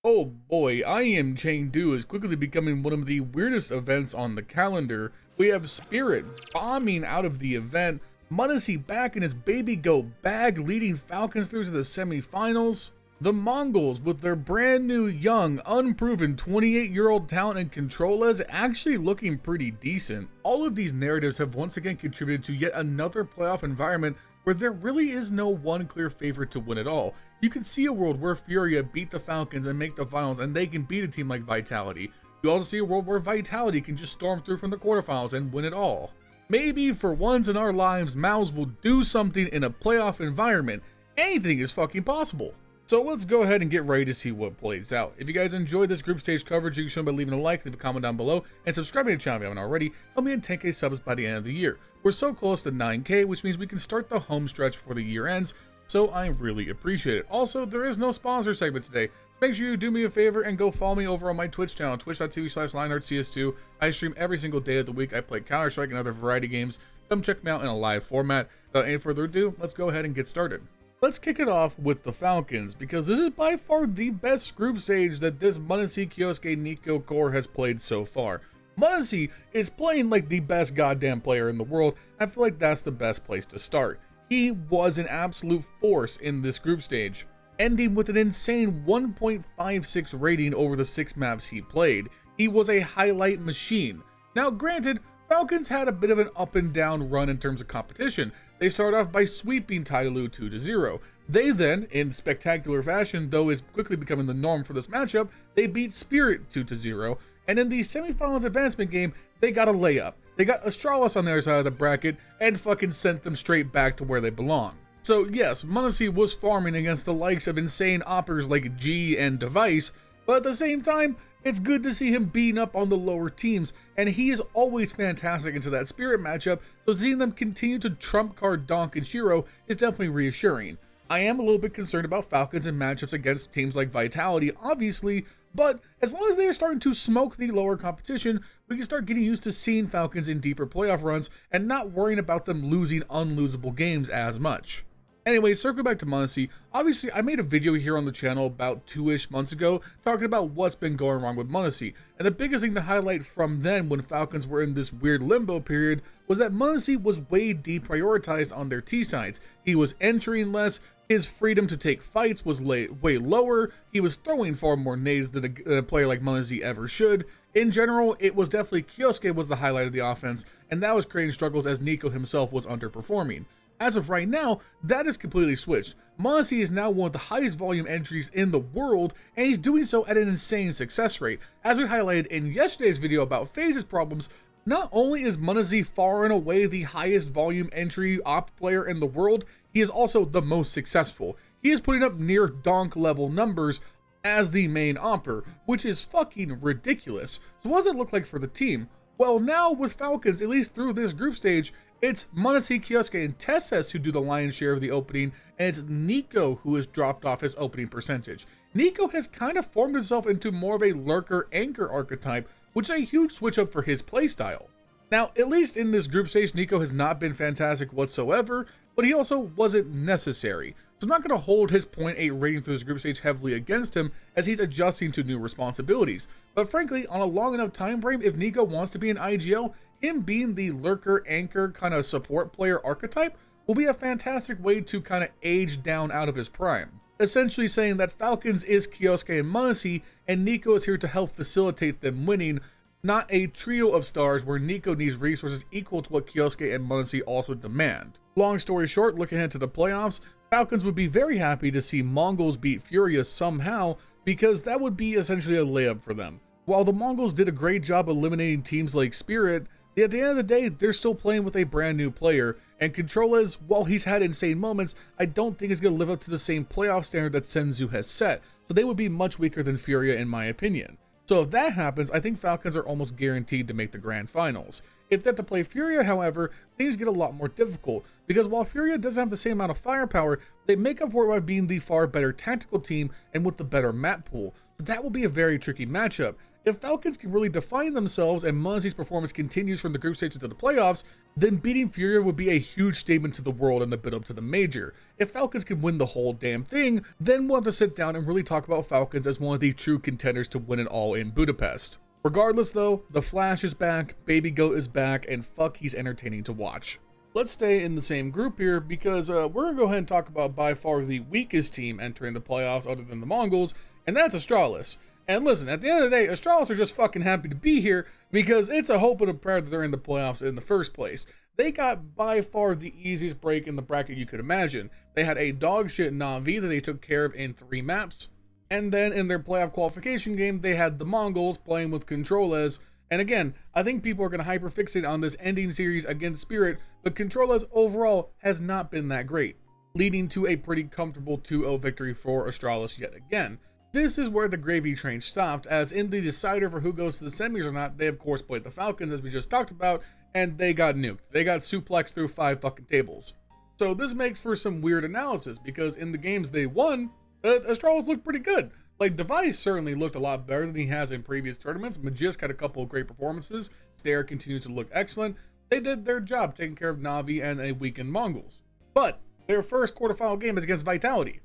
Oh boy, IEM Chengdu is quickly becoming one of the weirdest events on the calendar. We have Spirit bombing out of the event, MOUZ back in his baby goat bag leading Falcons through to the semifinals, the Mongolz with their brand new young, unproven 28-year-old talent and controllers actually looking pretty decent. All of these narratives have once again contributed to yet another playoff environment where there really is no one clear favorite to win it all. You can see a world where Furia beat the Falcons and make the finals and they can beat a team like Vitality. You also see a world where Vitality can just storm through from the quarterfinals and win it all. Maybe for once in our lives, MOUZ will do something in a playoff environment. Anything is fucking possible. So let's go ahead and get ready to see what plays out. If you guys enjoyed this group stage coverage, you can show me by leaving a like, leave a comment down below, and subscribing to the channel if you haven't already. Help me hit 10k subs by the end of the year. We're so close to 9k, which means we can start the home stretch before the year ends, so I really appreciate it. Also, there is no sponsor segment today, so make sure you do me a favor and go follow me over on my Twitch channel, twitch.tv/LionHeartZ2. I stream every single day of the week. I play Counter-Strike and other variety games. Come check me out in a live format. Without any further ado, let's go ahead and get started. Let's kick it off with the Falcons, because this is by far the best group stage that this MOUZ Kioske Nico core has played so far. MOUZ is playing like the best goddamn player in the world. I feel like that's the best place to start. He was an absolute force in this group stage, ending with an insane 1.56 rating over the 6 maps he played. He was a highlight machine. Now granted, Falcons had a bit of an up and down run in terms of competition. They start off by sweeping Tyloo 2-0. They then, in spectacular fashion, though is quickly becoming the norm for this matchup, they beat Spirit 2-0. And in the semifinals advancement game, they got a layup. They got Astralis on their side of the bracket and fucking sent them straight back to where they belong. So yes, MOUZ was farming against the likes of insane oppers like G and Device, but at the same time, it's good to see him beating up on the lower teams, and he is always fantastic into that Spirit matchup, so seeing them continue to trump card Donk and Zyro is definitely reassuring. I am a little bit concerned about Falcons in matchups against teams like Vitality, obviously, but as long as they are starting to smoke the lower competition, we can start getting used to seeing Falcons in deeper playoff runs and not worrying about them losing unlosable games as much. Anyway, circling back to MOUZ, obviously I made a video here on the channel about 2-ish months ago talking about what's been going wrong with MOUZ, and the biggest thing to highlight from then when Falcons were in this weird limbo period was that MOUZ was way deprioritized on their T-sides. He was entering less, his freedom to take fights was way lower, he was throwing far more nades than a player like MOUZ ever should. In general, it was definitely Kioske was the highlight of the offense, and that was creating struggles as Nico himself was underperforming. As of right now, that is completely switched. MOUZ is now one of the highest volume entries in the world, and he's doing so at an insane success rate. As we highlighted in yesterday's video about phases problems, not only is MOUZ far and away the highest volume entry op player in the world, he is also the most successful. He is putting up near Donk level numbers as the main opper, which is fucking ridiculous. So what does it look like for the team? Well, now with Falcons, at least through this group stage, it's MOUZ, Kioske, and Tesses who do the lion's share of the opening, and it's Nico who has dropped off his opening percentage. Nico has kind of formed himself into more of a lurker anchor archetype, which is a huge switch up for his playstyle. Now, at least in this group stage, Nico has not been fantastic whatsoever, but he also wasn't necessary. So I'm not going to hold his 0.8 rating through this group stage heavily against him as he's adjusting to new responsibilities. But frankly, on a long enough time frame, if Nico wants to be an IGL, him being the lurker anchor kind of support player archetype will be a fantastic way to kind of age down out of his prime. Essentially saying that Falcons is Kioske and MOUZ, and Nico is here to help facilitate them winning, not a trio of stars where Nico needs resources equal to what Kioske and MOUZ also demand. Long story short, looking ahead to the playoffs, Falcons would be very happy to see Mongolz beat Furia somehow, because that would be essentially a layup for them. While the Mongolz did a great job eliminating teams like Spirit, at the end of the day, they're still playing with a brand new player, and Controles, while he's had insane moments, I don't think is going to live up to the same playoff standard that Senzu has set, so they would be much weaker than Furia in my opinion. So if that happens, I think Falcons are almost guaranteed to make the grand finals. If they have to play Furia, however, things get a lot more difficult, because while Furia doesn't have the same amount of firepower, they make up for it by being the far better tactical team and with the better map pool, so that will be a very tricky matchup. If Falcons can really define themselves and MOUZ's performance continues from the group stage to the playoffs, then beating Furia would be a huge statement to the world in the build up to the major. If Falcons can win the whole damn thing, then we'll have to sit down and really talk about Falcons as one of the true contenders to win it all in Budapest. Regardless though, the Flash is back, Baby Goat is back, and fuck, he's entertaining to watch. Let's stay in the same group here because we're going to go ahead and talk about by far the weakest team entering the playoffs other than the Mongolz, and that's Astralis. And listen, at the end of the day, Astralis are just fucking happy to be here because it's a hope and a prayer that they're in the playoffs in the first place. They got by far the easiest break in the bracket you could imagine. They had a dog shit Na'Vi that they took care of in 3 maps. And then in their playoff qualification game, they had the Mongolz playing with Controles. And again, I think people are going to hyperfixate on this ending series against Spirit, but Controles overall has not been that great, leading to a pretty comfortable 2-0 victory for Astralis yet again. This is where the gravy train stopped, as in the decider for who goes to the semis or not, they of course played the Falcons as we just talked about, and they got nuked. They got suplexed through 5 fucking tables. So this makes for some weird analysis, because in the games they won, Astralis looked pretty good. Like, Device certainly looked a lot better than he has in previous tournaments. Magisk had a couple of great performances. Stare continues to look excellent. They did their job taking care of Na'Vi and a weakened Mongolz. But their first quarterfinal game is against Vitality.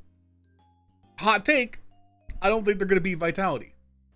Hot take, I don't think they're going to beat Vitality.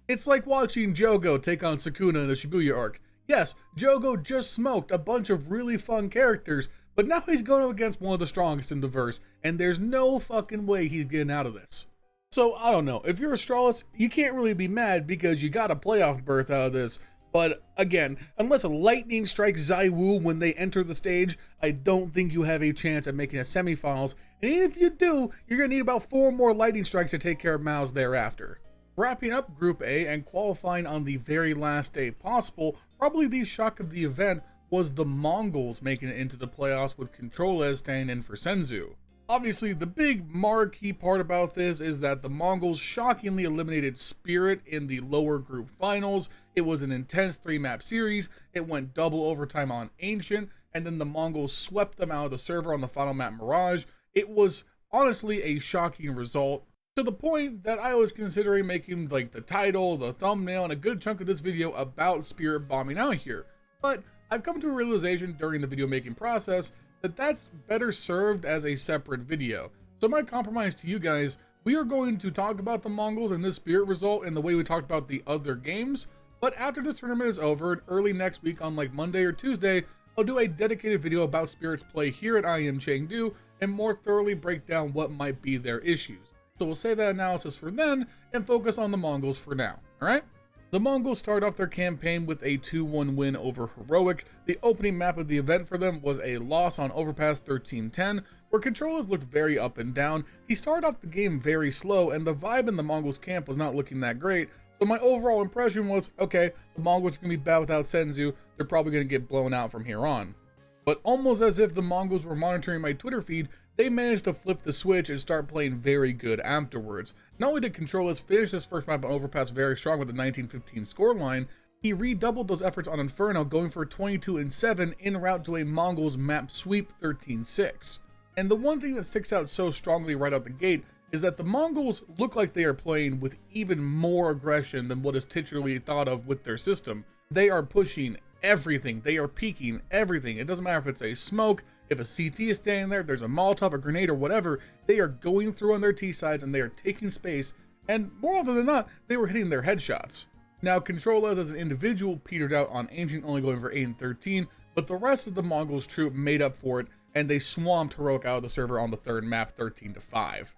It's like watching Jogo take on Sukuna in the Shibuya arc. Yes, Jogo just smoked a bunch of really fun characters, but now he's going up against one of the strongest in the verse, and there's no fucking way he's getting out of this. So, I don't know. If you're Astralis, you can't really be mad because you got a playoff berth out of this. But again, unless a lightning strikes Zyro when they enter the stage, I don't think you have a chance at making a semifinals. And even if you do, you're going to need about 4 more lightning strikes to take care of MOUZ thereafter. Wrapping up Group A and qualifying on the very last day possible, probably the shock of the event was the Mongolz making it into the playoffs with Controles staying in for Senzu. Obviously, the big marquee part about this is that the Mongolz shockingly eliminated Spirit in the lower group finals. It was an intense 3-map series. It went double overtime on Ancient, and then the Mongolz swept them out of the server on the final map Mirage. It was honestly a shocking result, to the point that I was considering making like the title, the thumbnail, and a good chunk of this video about Spirit bombing out here. But I've come to a realization during the video making process that that's better served as a separate video. So my compromise to you guys, we are going to talk about the Mongolz and this Spirit result in the way we talked about the other games, but after this tournament is over, early next week on like Monday or Tuesday, I'll do a dedicated video about Spirit's play here at IEM Chengdu and more thoroughly break down what might be their issues. So we'll save that analysis for then and focus on the Mongolz for now, alright? The Mongolz start off their campaign with a 2-1 win over Heroic. The opening map of the event for them was a loss on Overpass 1310, where Controles looked very up and down. He started off the game very slow, and the vibe in the Mongolz camp was not looking that great, so my overall impression was, okay, the Mongolz are going to be bad without Senzu, they're probably going to get blown out from here on. But almost as if the Mongolz were monitoring my Twitter feed, they managed to flip the switch and start playing very good afterwards. Not only did Controles finish this first map on Overpass very strong with a 19-15 scoreline, he redoubled those efforts on Inferno, going for 22-7 en route to a Mongolz map sweep 13-6. And the one thing that sticks out so strongly right out the gate is that the Mongolz look like they are playing with even more aggression than what is titularly thought of with their system. They are pushing everything, they are peeking everything. It doesn't matter if it's a smoke, if a CT is standing there, there's a Molotov, a grenade, or whatever, they are going through on their T-sides and they are taking space, and more often than not, they were hitting their headshots. Now, Controles as an individual petered out on Ancient, only going for 8 and 13, but the rest of the Mongolz troop made up for it, and they swamped Heroic out of the server on the third map 13-5.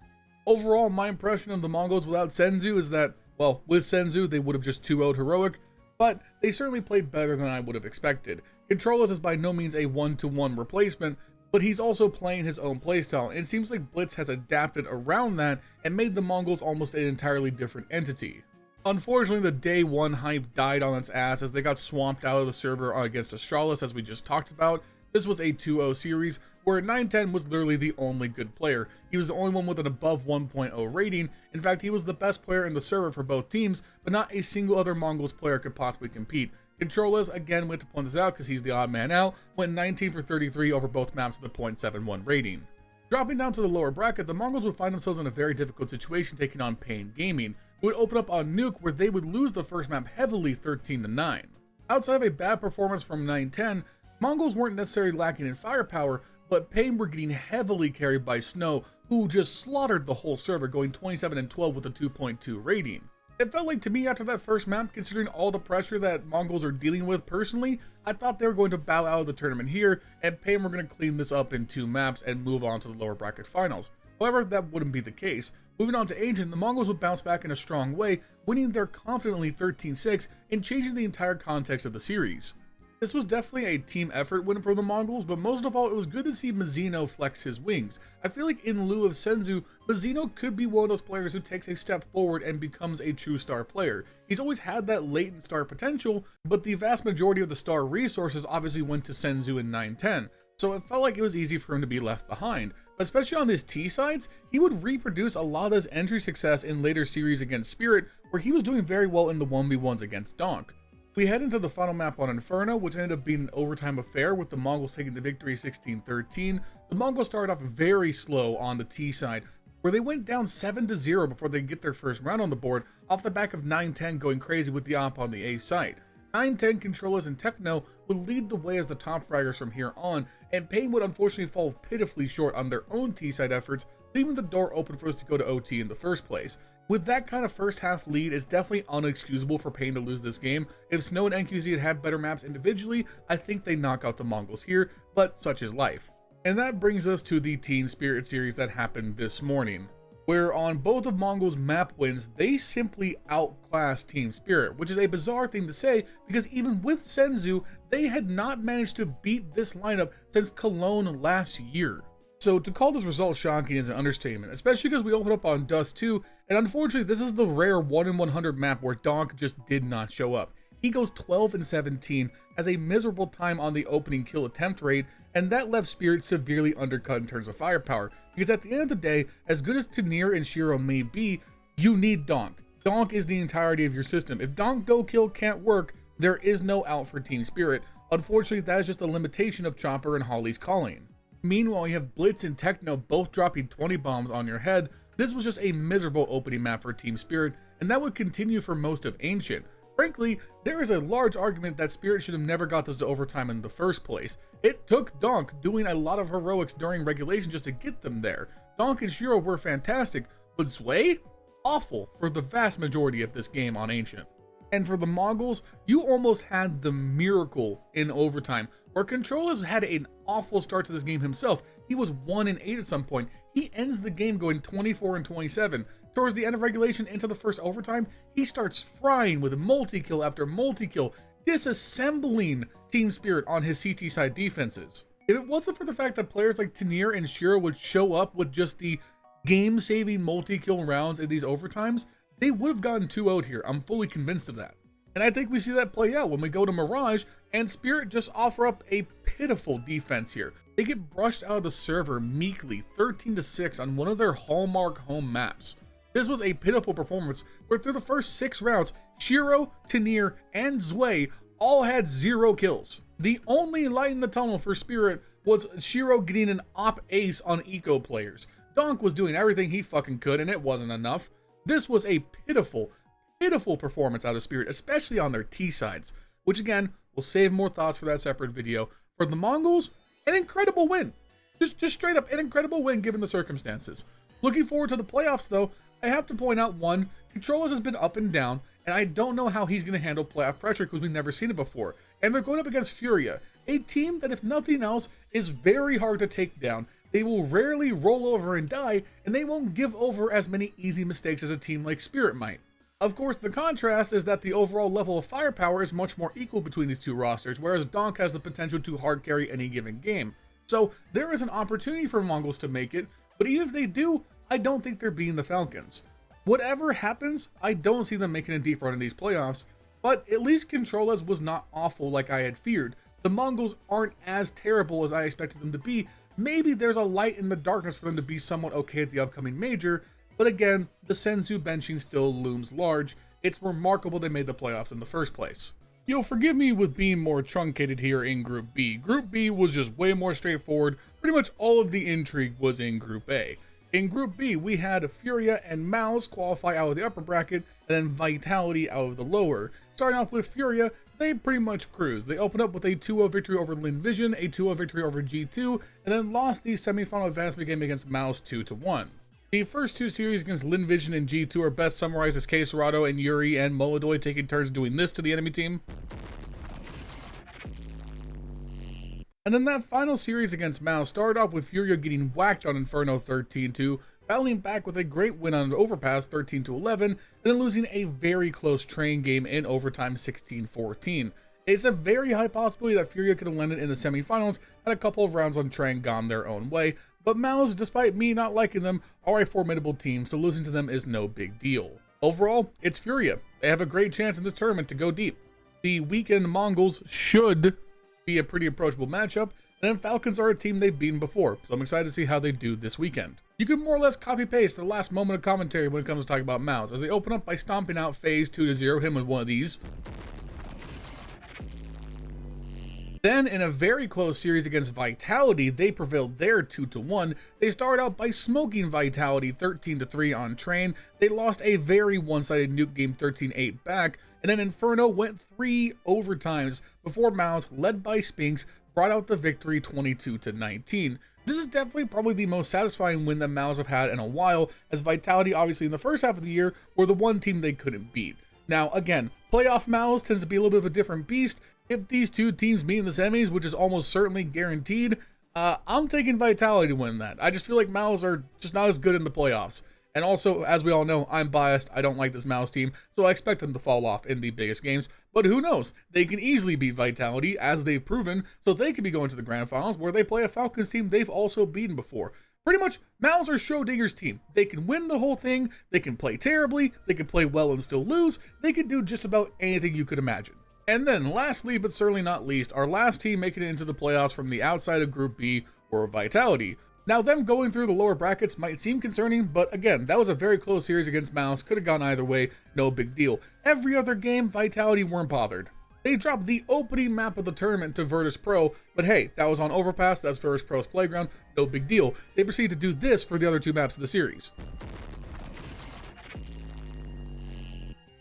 Overall, my impression of the Mongolz without Senzu is that, well, with Senzu, they would have just 2-0'd Heroic, but they certainly played better than I would have expected. Controles is by no means a 1-to-1 replacement, but he's also playing his own playstyle, and it seems like Blitz has adapted around that and made the Mongolz almost an entirely different entity. Unfortunately, the day 1 hype died on its ass as they got swamped out of the server against Astralis, as we just talked about. This was a 2-0 series where 910 was literally the only good player. He was the only one with an above 1.0 rating. In fact, he was the best player in the server for both teams, but not a single other Mongolz player could possibly compete. Controllers, again, went to point this out because he's the odd man out, went 19 for 33 over both maps with a .71 rating. Dropping down to the lower bracket, the Mongols would find themselves in a very difficult situation taking on Pain Gaming, who would open up on Nuke where they would lose the first map heavily 13-9. Outside of a bad performance from 9-10, Mongols weren't necessarily lacking in firepower, but Pain were getting heavily carried by Snow, who just slaughtered the whole server, going 27-12 with a 2.2 rating. It felt like to me after that first map, considering all the pressure that Mongols are dealing with personally, I thought they were going to bow out of the tournament here, and Pain were going to clean this up in 2 maps and move on to the lower bracket finals. However, that wouldn't be the case. Moving on to Ancient, the Mongols would bounce back in a strong way, winning their confidently 13-6 and changing the entire context of the series. This was definitely a team effort win for the Mongols, but most of all, it was good to see Mizzino flex his wings. I feel like in lieu of Senzu, Mizzino could be one of those players who takes a step forward and becomes a true star player. He's always had that latent star potential, but the vast majority of the star resources obviously went to Senzu in 9-10, so it felt like it was easy for him to be left behind. Especially on his T sides, he would reproduce a lot of his entry success in later series against Spirit, where he was doing very well in the 1v1s against Donk. We head into the final map on Inferno, which ended up being an overtime affair with the Mongols taking the victory 16-13. The Mongols started off very slow on the T side, where they went down 7-0 before they get their first round on the board, off the back of 9-10 going crazy with the op on the A side. 9-10 Controllers and Techno would lead the way as the top fraggers from here on, and Pain would unfortunately fall pitifully short on their own T-side efforts, leaving the door open for us to go to OT in the first place. With that kind of first half lead, it's definitely unexcusable for Pain to lose this game. If Snow and NQZ had had better maps individually, I think they knock out the Mongols here, but such is life. And that brings us to the Team Spirit series that happened this morning, where on both of Mongols' map wins, they simply outclassed Team Spirit, which is a bizarre thing to say because even with Senzu, they had not managed to beat this lineup since Cologne last year. So to call this result shocking is an understatement, especially because we opened up on Dust 2, and unfortunately this is the rare 1 in 100 map where Donk just did not show up. He goes 12-17, has a miserable time on the opening kill attempt rate, and that left Spirit severely undercut in terms of firepower, because at the end of the day, as good as Tanir and Shiro may be, you need Donk. Donk is the entirety of your system. If Donk go kill can't work, there is no out for Team Spirit. Unfortunately, that is just a limitation of Chopper and Holly's calling. Meanwhile, you have Blitz and Techno both dropping 20 bombs on your head. This was just a miserable opening map for Team Spirit, and that would continue for most of Ancient. Frankly, there is a large argument that Spirit should have never got this to overtime in the first place. It took Donk doing a lot of heroics during regulation just to get them there. Donk and Shiro were fantastic, but Zwei? Awful for the vast majority of this game on Ancient. And for the Mongols, you almost had the miracle in overtime, where Controllers had an awful start to this game himself. He was 1-8 at some point. He ends the game going 24-27. Towards the end of regulation into the first overtime, he starts frying with multi-kill after multi-kill, disassembling Team Spirit on his CT side defenses. If it wasn't for the fact that players like Tanir and Shiro would show up with just the game-saving multi-kill rounds in these overtimes, they would have gotten 2-0 here. I'm fully convinced of that. And I think we see that play out when we go to Mirage, and Spirit just offer up a pitiful defense here. They get brushed out of the server meekly, 13-6 on one of their hallmark home maps. This was a pitiful performance where through the first 6 rounds, Shiro, Tanir, and Zwei all had 0 kills. The only light in the tunnel for Spirit was Shiro getting an op ace on eco players. Donk was doing everything he fucking could, and it wasn't enough. This was a pitiful performance out of Spirit, especially on their T sides, which again, we'll save more thoughts for that separate video. For the Mongols, an incredible win. Just straight up an incredible win given the circumstances. Looking forward to the playoffs though, I have to point out one, Controllers has been up and down, and I don't know how he's going to handle playoff pressure because we've never seen it before. And they're going up against Furia, a team that if nothing else is very hard to take down. They will rarely roll over and die, and they won't give over as many easy mistakes as a team like Spirit might. Of course, the contrast is that the overall level of firepower is much more equal between these two rosters, whereas Donk has the potential to hard carry any given game. So there is an opportunity for Mongols to make it, but even if they do, I don't think they're beating the Falcons. Whatever happens, I don't see them making a deep run in these playoffs, but at least Controllers was not awful like I had feared. The Mongols aren't as terrible as I expected them to be. Maybe there's a light in the darkness for them to be somewhat okay at the upcoming major, but again, the Senzu benching still looms large. It's remarkable they made the playoffs in the first place. You'll forgive me with being more truncated here in Group B. Group B was just way more straightforward. Pretty much all of the intrigue was in Group A. In Group B, we had Furia and MOUZ qualify out of the upper bracket, and then Vitality out of the lower. Starting off with Furia, they pretty much cruised. They opened up with a 2-0 victory over LinVision, a 2-0 victory over G2, and then lost the semifinal advancement game against MOUZ 2-1. The first two series against LinVision and G2 are best summarized as Serato and Yuri and Molodoy taking turns doing this to the enemy team. And then that final series against MOUZ started off with Furia getting whacked on Inferno 13-2, battling back with a great win on an overpass 13-11, and then losing a very close train game in overtime 16-14. It's a very high possibility that Furia could have landed in the semifinals had a couple of rounds on train gone their own way, but MOUZ, despite me not liking them, are a formidable team, so losing to them is no big deal. Overall, it's Furia. They have a great chance in this tournament to go deep. The weekend Mongolz should be a pretty approachable matchup, and then Falcons are a team they've beaten before, so I'm excited to see how they do this weekend. You can more or less copy-paste the last moment of commentary when it comes to talking about MOUZ, as they open up by stomping out FaZe 2-0, him with one of these. Then, in a very close series against Vitality, they prevailed there 2-1. They started out by smoking Vitality 13-3 on train. They lost a very one-sided nuke game 13-8 back, and then Inferno went 3 overtimes before MOUZ, led by Spinks, brought out the victory 22-19. This is definitely probably the most satisfying win that MOUZ have had in a while, as Vitality obviously in the first half of the year were the one team they couldn't beat. Now again, playoff MOUZ tends to be a little bit of a different beast. If these two teams meet in the semis, which is almost certainly guaranteed, I'm taking Vitality to win that. I just feel like MOUZ are just not as good in the playoffs. And also, as we all know, I'm biased. I don't like this MOUZ team, so I expect them to fall off in the biggest games. But who knows? They can easily beat Vitality, as they've proven, so they could be going to the grand finals, where they play a Falcons team they've also beaten before. Pretty much, MOUZ are Schrodinger's team. They can win the whole thing, they can play terribly, they can play well and still lose, they can do just about anything you could imagine. And then, lastly but certainly not least, our last team making it into the playoffs from the outside of Group B were Vitality. Now, them going through the lower brackets might seem concerning, but again, that was a very close series against MOUZ, could have gone either way, no big deal. Every other game, Vitality weren't bothered. They dropped the opening map of the tournament to Virtus Pro, but hey, that was on Overpass, that's Virtus Pro's playground, no big deal. They proceeded to do this for the other two maps of the series.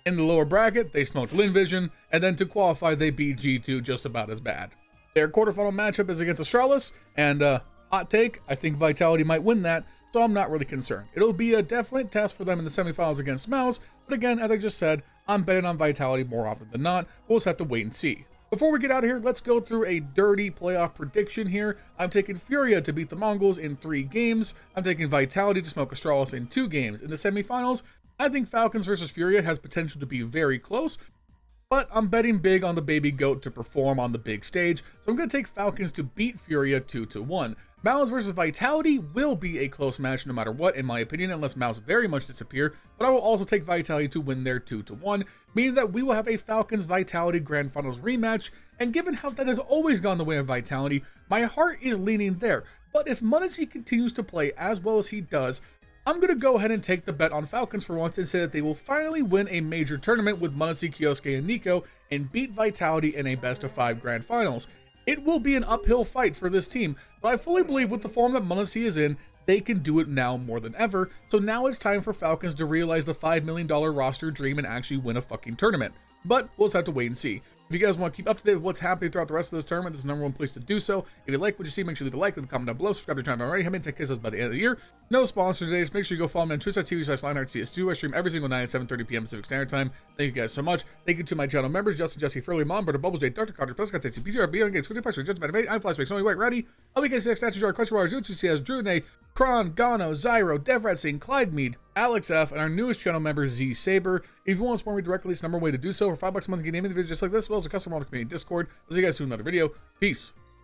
In the lower bracket, they smoked LinVision, and then to qualify, they beat G2 just about as bad. Their quarterfinal matchup is against Astralis, and hot take, I think Vitality might win that, so I'm not really concerned. It'll be a definite test for them in the semifinals against MOUZ, but again, as I just said, I'm betting on Vitality more often than not. We'll just have to wait and see. Before we get out of here, let's go through a dirty playoff prediction here. I'm taking Furia to beat the Mongolz in 3 games. I'm taking Vitality to smoke Astralis in 2 games. In the semifinals, I think Falcons versus Furia has potential to be very close, but I'm betting big on the baby goat to perform on the big stage, so I'm going to take Falcons to beat Furia 2-1. MOUZ versus Vitality will be a close match no matter what, in my opinion, unless MOUZ very much disappear, but I will also take Vitality to win their 2-1, meaning that we will have a Falcons-Vitality Grand Finals rematch, and given how that has always gone the way of Vitality, my heart is leaning there. But if m0NESY continues to play as well as he does, I'm going to go ahead and take the bet on Falcons for once and say that they will finally win a major tournament with m0NESY, Kyosuke, and Nico and beat Vitality in a best-of-5 Grand Finals. It will be an uphill fight for this team, but I fully believe with the form that m0NESY is in, they can do it now more than ever, so now it's time for Falcons to realize the $5 million roster dream and actually win a fucking tournament. But we'll just have to wait and see. If you guys want to keep up to date with what's happening throughout the rest of this tournament, this is the #1 place to do so. If you like what you see, make sure to leave a like, leave a comment down below, subscribe to the channel if you're already haven't taken kisses by the end of the year. No sponsor today, so make sure you go follow me on twitch.tv/LionHeartZ. I stream every single night at 7:30 p.m. Pacific Standard Time. Thank you guys so much. Thank you to my channel members, Justin, Jesse, Furley, Milan Berta, Bubblesj, Dr. Cocktor, Patatas Kaftesi, PTR, Beyond Gates, Cody Foxworthy, JesseTiv, I'm Flashback, Sony White, Rowdy, LBKcs, Snax Enjoyer, Zerotwocs, drudenae, chron, Gano, Zyro, Devvrat Singh, Clyde Mead, AlexF, and our newest channel member, Z-Saber. If you want to support me directly, it's the #1 way to do so. For $5 a month, you can name me the video just like this, as well as a custom model community Discord. I'll see you guys soon in another video. Peace.